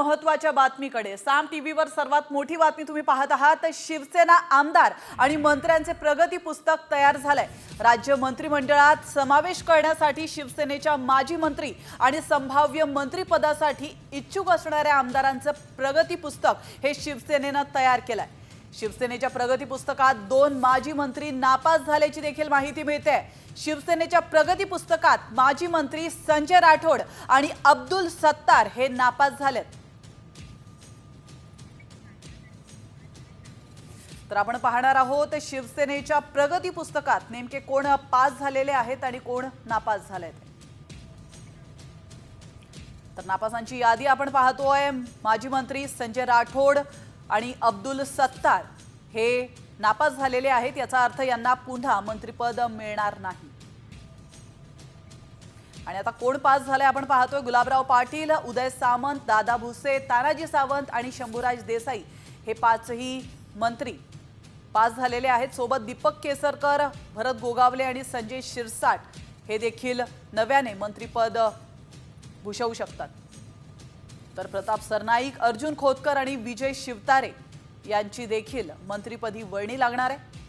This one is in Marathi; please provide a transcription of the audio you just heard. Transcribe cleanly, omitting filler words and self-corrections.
महत्त्वाच्या बातमीकडे। साम टीव्हीवर सर्वात मोठी बातमी तुम्ही पाहत आहात। शिवसेना आमदार आणि मंत्र्यांचे प्रगती पुस्तक तयार झालंय। राज्य मंत्रिमंडळात समावेश करण्यासाठी शिवसेनेच्या माजी मंत्री आणि संभाव्य मंत्रिपदासाठी इच्छुक असणाऱ्या आमदारांचं प्रगती पुस्तक हे शिवसेनेने तयार केलंय। शिवसेनेच्या प्रगती पुस्तकात 2 माजी मंत्री नापास झाल्याची देखील माहिती मिळते। शिवसेनेच्या प्रगती पुस्तकात माजी मंत्री संजय राठोड आणि अब्दुल सत्तार हे नापास झालेत। तर आपण पाहणार आहोत शिवसेनेच्या प्रगती पुस्तकात नेमके कोण पास झालेले आहेत आणि कोण नापास झालेत। तर नापासांची यादी आपण पाहतोय। माजी मंत्री संजय राठोड आणि अब्दुल सत्तार हे नापास झालेले आहेत। याचा अर्थ यांना पुन्हा मंत्रिपद मिळणार नाही। आणि आता कोण पास झाले आपण पाहतोय। गुलाबराव पाटील, उदय सामंत, दादा भुसे, तानाजी सावंत आणि शंभूराज देसाई हे 5ही मंत्री पास झालेले आहेत। सोबत दीपक केसरकर, भरत गोगावले आणि संजय शिरसाट हे देखील नव्याने मंत्रिपद भूषवू शकतात। तर प्रताप सरनाईक, अर्जुन खोतकर आणि विजय शिवतारे यांची देखील मंत्रिपदी वर्णी लागणार आहे।